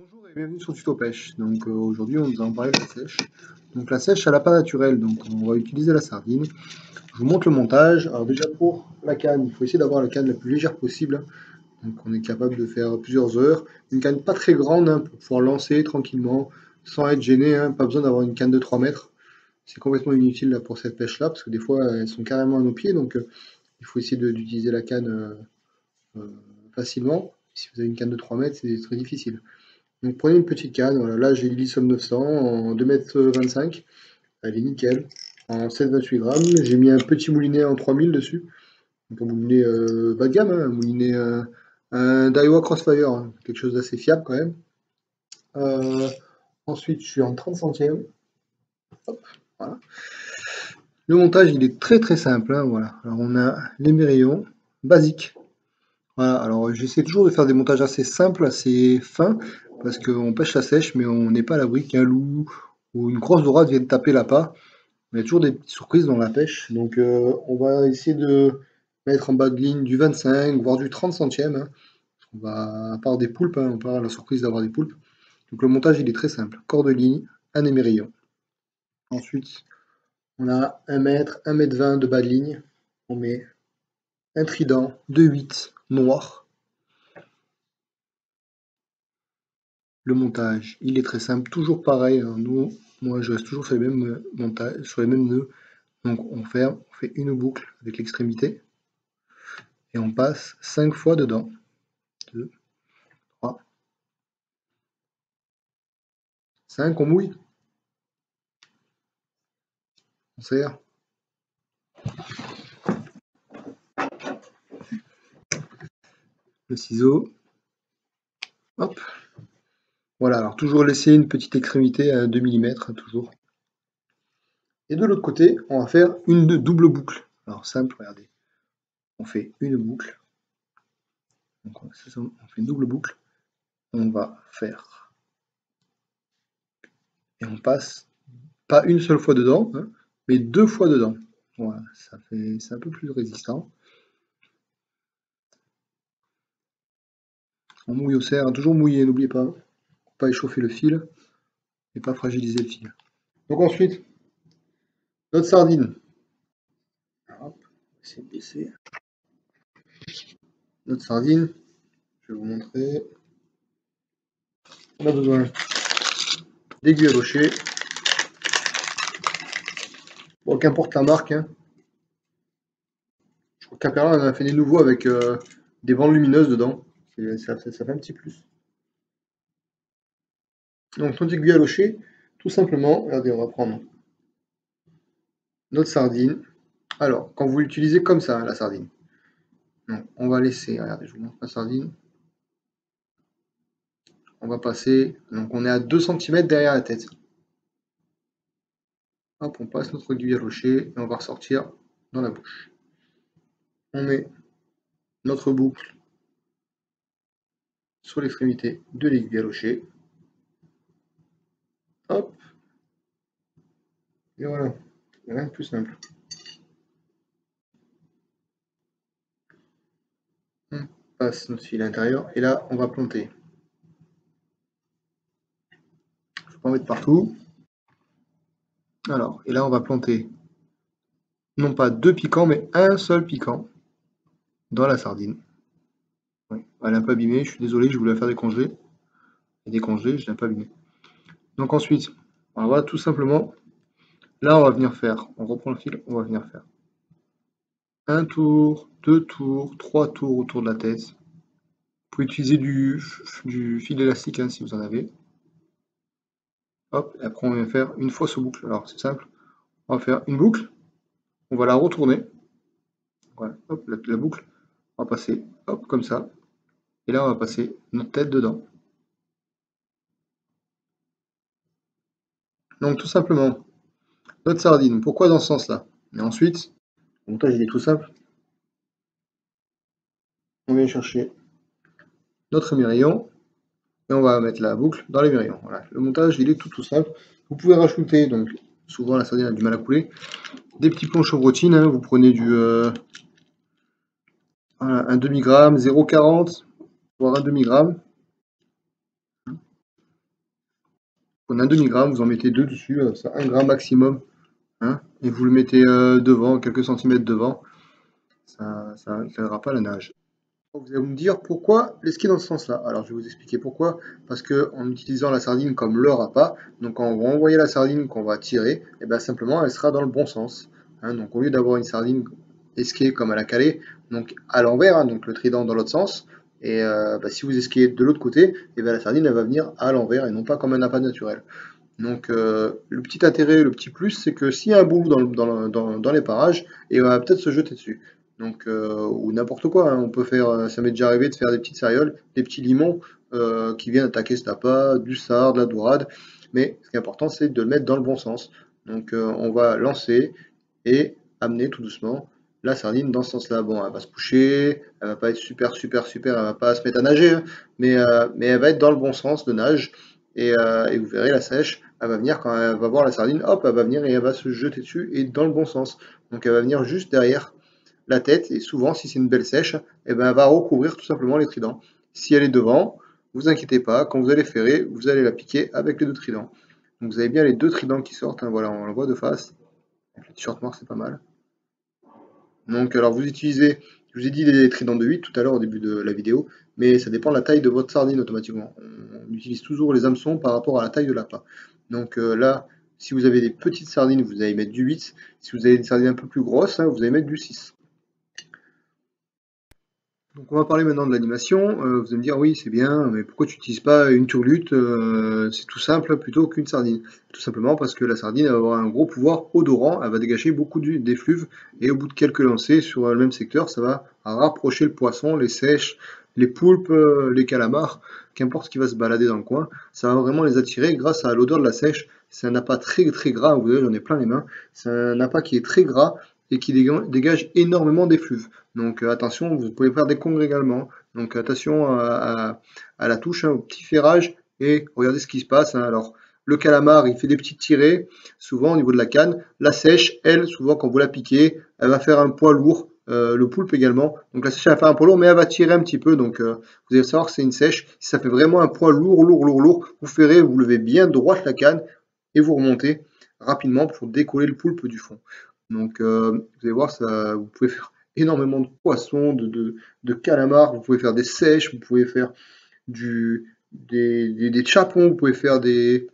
Bonjour et bienvenue sur Tuto Pêche. Donc aujourd'hui on va en parler de la sèche. Donc la sèche elle n'a pas naturel, donc on va utiliser la sardine. Je vous montre le montage. Alors déjà pour la canne, il faut essayer d'avoir la canne la plus légère possible. Donc on est capable de faire plusieurs heures. Une canne pas très grande hein, pour pouvoir lancer tranquillement, sans être gêné, hein. Pas besoin d'avoir une canne de 3 mètres. C'est complètement inutile là, pour cette pêche là, parce que des fois elles sont carrément à nos pieds, donc il faut essayer d'utiliser la canne facilement. Si vous avez une canne de 3 mètres, c'est très difficile. Donc prenez une petite canne, voilà, là j'ai l'Ilisum 900 en 2,25 m, elle est nickel, en 7,28 grammes. J'ai mis un petit moulinet en 3000 dessus, donc un moulinet bas de gamme, hein, un moulinet, un Daiwa Crossfire, hein, quelque chose d'assez fiable quand même. Euh, Ensuite je suis en 30 centièmes, hop, voilà. Le montage il est très simple, hein, voilà. Alors on a l'émerillon basique. Voilà, alors j'essaie toujours de faire des montages assez simples, assez fins, parce qu'on pêche à sèche, mais on n'est pas à l'abri qu'un loup ou une grosse dorade vienne taper l'appât. Il y a toujours des petites surprises dans la pêche, donc on va essayer de mettre en bas de ligne du 25, voire du 30 centièmes, hein. On va, à part des poulpes, hein, on part à la surprise d'avoir des poulpes. Donc le montage il est très simple, corde de ligne, un émerillon. Ensuite, on a 1 mètre, 1,20 m de bas de ligne, on met un trident de 8 noir. Le montage, il est très simple, toujours pareil, hein. Moi je reste toujours sur les mêmes montages, sur les mêmes nœuds. Donc on ferme, on fait une boucle avec l'extrémité et on passe 5 fois dedans. 2, 3, 5, on mouille, on serre. Le ciseau, hop. Voilà, alors toujours laisser une petite extrémité à 2 mm, toujours. Et de l'autre côté, on va faire une double boucle. Alors simple, regardez. On fait une boucle. Donc on fait une double boucle. On va faire. Et on passe pas une seule fois dedans, hein, mais 2 fois dedans. Voilà, c'est un peu plus résistant. On mouille au cerf, hein, toujours mouiller, n'oubliez pas. Pas échauffer le fil et pas fragiliser le fil. Donc ensuite, notre sardine. Hop, essayer de baisser. Notre sardine, je vais vous montrer. On a besoin d'aiguilles à locher. Bon, qu'importe la marque, hein. Je crois qu'Aperla en a fait des nouveaux avec des bandes lumineuses dedans. Ça fait un petit plus. Donc notre aiguille à locher, tout simplement, regardez, on va prendre notre sardine. Alors, quand vous l'utilisez comme ça, la sardine, donc, on va laisser, regardez, je vous montre la sardine. On va passer, donc on est à 2 cm derrière la tête. Hop, on passe notre aiguille à locher et on va ressortir dans la bouche. On met notre boucle sur l'extrémité de l'aiguille à locher. Hop, et voilà, rien de plus simple. On passe notre fil à l'intérieur et là on va planter. Je ne vais pas en mettre partout. Alors, et là on va planter non pas 2 piquants mais un seul piquant dans la sardine. Oui, elle est un peu abîmée, je suis désolé, je voulais la faire décongeler. Et décongeler, je l'ai un peu abîmée. Donc ensuite, on va tout simplement, là on va venir faire, on reprend le fil, on va venir faire un tour, 2 tours, 3 tours autour de la tête. Vous pouvez utiliser du fil élastique hein, si vous en avez. Hop, et après on va faire une fausse boucle. Alors c'est simple, on va faire une boucle, on va la retourner. Voilà, hop, la boucle, on va passer hop comme ça. Et là on va passer notre tête dedans. Donc tout simplement, notre sardine, pourquoi dans ce sens-là? Et ensuite, le montage il est tout simple. On vient chercher notre émerillon et on va mettre la boucle dans l'émerillon. Voilà. Le montage il est tout simple. Vous pouvez rajouter, donc souvent la sardine a du mal à couler, des petits plombs chevrotines, hein. Vous prenez du voilà, un demi-gramme, 0,40, voire un demi-gramme. Prenez un demi-gramme, vous en mettez 2 dessus, c'est 1 gramme maximum, hein, et vous le mettez devant, quelques centimètres devant, ça n'aidera pas la nage. Vous allez me dire pourquoi les skis dans ce sens-là. Alors je vais vous expliquer pourquoi. Parce que en utilisant la sardine comme leurre à pas, donc quand on va envoyer la sardine qu'on va tirer, et bien simplement elle sera dans le bon sens. Hein. Donc au lieu d'avoir une sardine esquée comme à la calée, donc à l'envers, hein, donc le trident dans l'autre sens, et si vous esquez de l'autre côté, et bien la sardine elle va venir à l'envers et non pas comme un appât naturel. Donc le petit intérêt, le petit plus, c'est que s'il y a un bout dans les parages, il va peut-être se jeter dessus. Donc, ou n'importe quoi, hein. On peut faire, ça m'est déjà arrivé de faire des petites céréales, des petits limons qui viennent attaquer ce tapas, du sard, de la dorade. Mais ce qui est important, c'est de le mettre dans le bon sens. Donc on va lancer et amener tout doucement la sardine dans ce sens-là. Bon, elle va se coucher, elle va pas être super, elle va pas se mettre à nager, hein, mais elle va être dans le bon sens de nage. Et vous verrez la sèche, elle va venir quand elle va voir la sardine, hop, elle va venir et elle va se jeter dessus et dans le bon sens. Donc elle va venir juste derrière la tête et souvent, si c'est une belle sèche, eh ben, elle va recouvrir tout simplement les tridents. Si elle est devant, vous inquiétez pas, quand vous allez ferrer, vous allez la piquer avec les deux tridents. Donc vous avez bien les deux tridents qui sortent, hein, voilà, on le voit de face. Avec le t-shirt noir, c'est pas mal. Donc alors vous utilisez, je vous ai dit les tridents de 8 tout à l'heure au début de la vidéo, mais ça dépend de la taille de votre sardine automatiquement. On utilise toujours les hameçons par rapport à la taille de l'appât. Donc là, si vous avez des petites sardines, vous allez mettre du 8. Si vous avez une sardine un peu plus grosse, hein, vous allez mettre du 6. Donc on va parler maintenant de l'animation. Vous allez me dire oui c'est bien, mais pourquoi tu n'utilises pas une turlute? C'est tout simple plutôt qu'une sardine. Tout simplement parce que la sardine va avoir un gros pouvoir odorant, elle va dégager beaucoup d'effluves et au bout de quelques lancers sur le même secteur, ça va rapprocher le poisson, les sèches, les poulpes, les calamars, qu'importe ce qui va se balader dans le coin, ça va vraiment les attirer grâce à l'odeur de la sèche. C'est un appât très gras, vous voyez j'en ai plein les mains, c'est un appât qui est très gras et qui dégage énormément d'effluves. Donc attention, vous pouvez faire des congres également. Donc attention à la touche, hein, au petit ferrage, et regardez ce qui se passe, hein. Alors le calamar, il fait des petites tirées, souvent au niveau de la canne. La sèche, elle, souvent quand vous la piquez, elle va faire un poids lourd. Le poulpe également. Donc la sèche, elle va faire un poids lourd, mais elle va tirer un petit peu. Donc vous allez savoir que c'est une sèche. Si ça fait vraiment un poids lourd, vous ferez, vous levez bien droite la canne et vous remontez rapidement pour décoller le poulpe du fond. Donc vous allez voir, ça, vous pouvez faire énormément de poissons, de calamars, vous pouvez faire des sèches, vous pouvez faire des chapons, vous pouvez faire des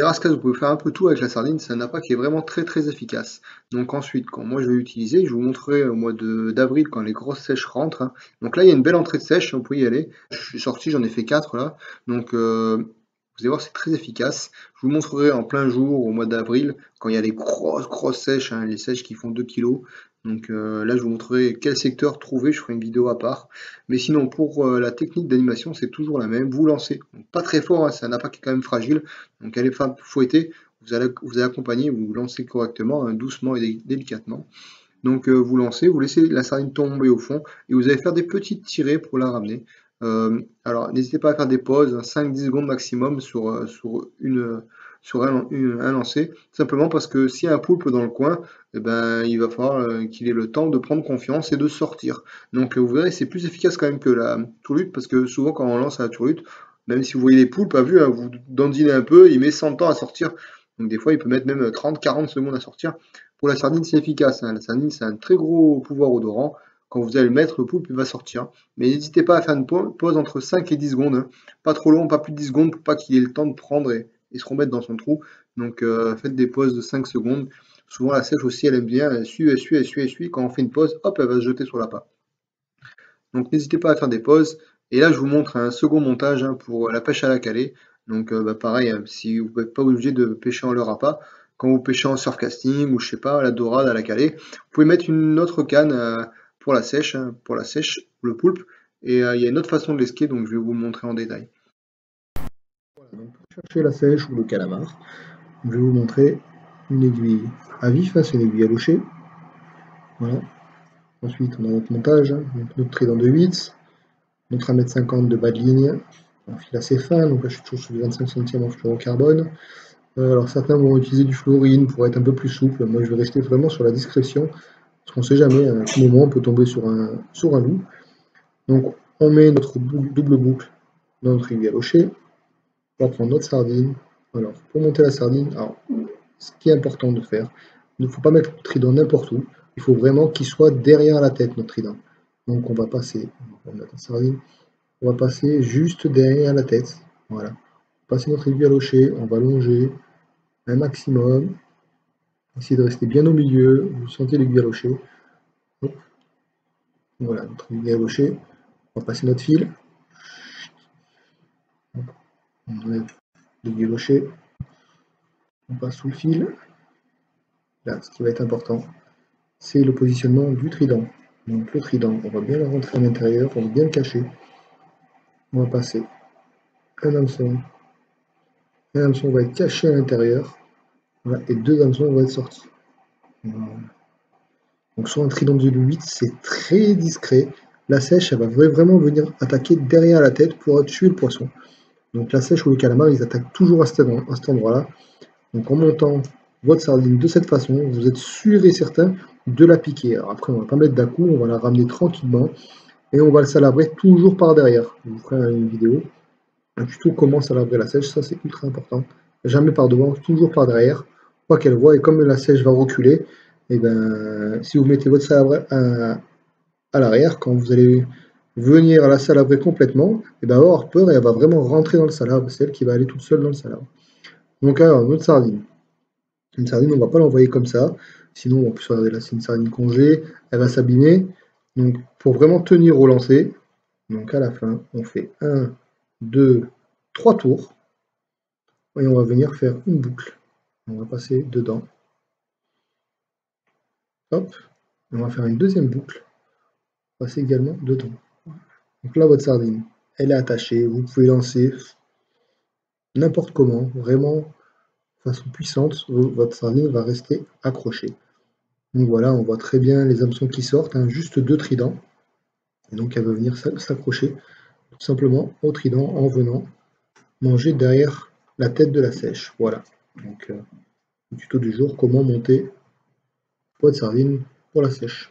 rascasses, vous pouvez faire un peu tout avec la sardine, c'est un appât qui est vraiment très efficace. Donc ensuite, quand moi je vais l'utiliser, je vous montrerai au mois d'avril quand les grosses sèches rentrent, hein. Donc là, il y a une belle entrée de sèche, vous pouvez y aller. Je suis sorti, j'en ai fait 4 là. Donc vous allez voir, c'est très efficace. Je vous montrerai en plein jour au mois d'avril, quand il y a les grosses sèches, hein, les sèches qui font 2 kilos. Donc là, je vous montrerai quel secteur trouver, je ferai une vidéo à part. Mais sinon, pour la technique d'animation, c'est toujours la même. Vous lancez, donc, pas très fort, hein, c'est un appât qui est quand même fragile. Donc allez fouetter, vous allez accompagner, vous lancez correctement, hein, doucement et délicatement. Donc vous lancez, vous laissez la sardine tomber au fond et vous allez faire des petites tirées pour la ramener. Alors n'hésitez pas à faire des pauses, 5-10 secondes maximum sur un lancer, simplement parce que s'il y a un poulpe dans le coin, eh ben, il va falloir qu'il ait le temps de prendre confiance et de sortir. Donc vous verrez, c'est plus efficace quand même que la tourlute, parce que souvent quand on lance à la tourlute, même si vous voyez les poulpes à vue, hein, vous dandinez un peu, il met 100 ans à sortir. Donc des fois, il peut mettre même 30-40 secondes à sortir. Pour la sardine, c'est efficace, hein. La sardine, c'est un très gros pouvoir odorant. Quand vous allez le mettre, le poulpe il va sortir. Mais n'hésitez pas à faire une pause entre 5 et 10 secondes, hein. Pas trop long, pas plus de 10 secondes pour pas qu'il ait le temps de prendre et se remettre dans son trou. Donc faites des pauses de 5 secondes. Souvent la sèche aussi, elle aime bien, elle suit. Quand on fait une pause, hop, elle va se jeter sur l'appât. Donc n'hésitez pas à faire des pauses. Et là, je vous montre un second montage, hein, pour la pêche à la calée. Donc pareil, hein, si vous n'êtes pas obligé de pêcher en leurre à pas, quand vous pêchez en surcasting ou je sais pas, à la dorade, à la calée, vous pouvez mettre une autre canne pour la sèche, hein, pour le poulpe. Et il y a une autre façon de l'esquer, donc je vais vous le montrer en détail. Voilà, donc pour chercher la sèche ou le calamar, je vais vous montrer une aiguille à vif, hein, c'est une aiguille à locher. Voilà. Ensuite, on a notre montage, hein, donc notre trident de 8, notre 1,50 m de bas de ligne, un fil assez fin, donc là je suis toujours sur du 25 centièmes en fluorocarbone. Alors certains vont utiliser du fluorine pour être un peu plus souple, moi je vais rester vraiment sur la discrétion, parce qu'on ne sait jamais, à tout moment on peut tomber sur un loup. Donc on met notre double boucle dans notre aiguille à locher, On va prendre notre sardine. Alors, pour monter la sardine, alors, ce qui est important de faire, il ne faut pas mettre le trident n'importe où. Il faut vraiment qu'il soit derrière la tête, notre trident. Donc, on va passer, on va mettre la sardine, on va passer juste derrière la tête. Voilà. Passer notre aiguille à locher, on va longer un maximum. Essayez de rester bien au milieu. Vous sentez l'aiguille à locher. Hop. Voilà, notre aiguille à locher. On va passer notre fil. On enlève l'aiguille à locher. On passe sous le fil. Là, ce qui va être important, c'est le positionnement du trident. Donc le trident, on va bien le rentrer à l'intérieur, on va bien le cacher. On va passer un hameçon. Un hameçon va être caché à l'intérieur. Voilà, et deux hameçons vont être sortis. Voilà. Donc sur un trident de 8, c'est très discret. La sèche, elle va vraiment venir attaquer derrière la tête pour tuer le poisson. Donc la sèche ou le calamar, ils attaquent toujours à cet endroit-là. Donc en montant votre sardine de cette façon, vous êtes sûr et certain de la piquer. Alors après, on ne va pas mettre d'un coup, on va la ramener tranquillement et on va le salabrer toujours par derrière. Je vous ferai une vidéo, un tuto comment salabrer la sèche, ça c'est ultra important. Jamais par devant, toujours par derrière, pas qu'elle voit. Et comme la sèche va reculer, et ben, si vous mettez votre salabre à l'arrière, quand vous allez venir la salabrer complètement, et ben, elle va avoir peur et elle va vraiment rentrer dans le salabre. C'est elle qui va aller toute seule dans le salabre. Donc alors, notre sardine. Une sardine, on ne va pas l'envoyer comme ça. Sinon, en plus, regardez là, c'est une sardine congée, elle va s'abîmer. Donc, pour vraiment tenir au lancer, donc à la fin, on fait 1, 2, 3 tours. Et on va venir faire une boucle. On va passer dedans. Hop. On va faire une deuxième boucle. Passer également dedans. Donc là, votre sardine, elle est attachée. Vous pouvez lancer n'importe comment, vraiment de façon puissante. Votre sardine va rester accrochée. Donc voilà, on voit très bien les hameçons qui sortent, hein, juste deux tridents. Et donc elle va venir s'accrocher tout simplement au trident en venant manger derrière la tête de la sèche. Voilà. Donc le tuto du jour, comment monter votre sardine pour la sèche.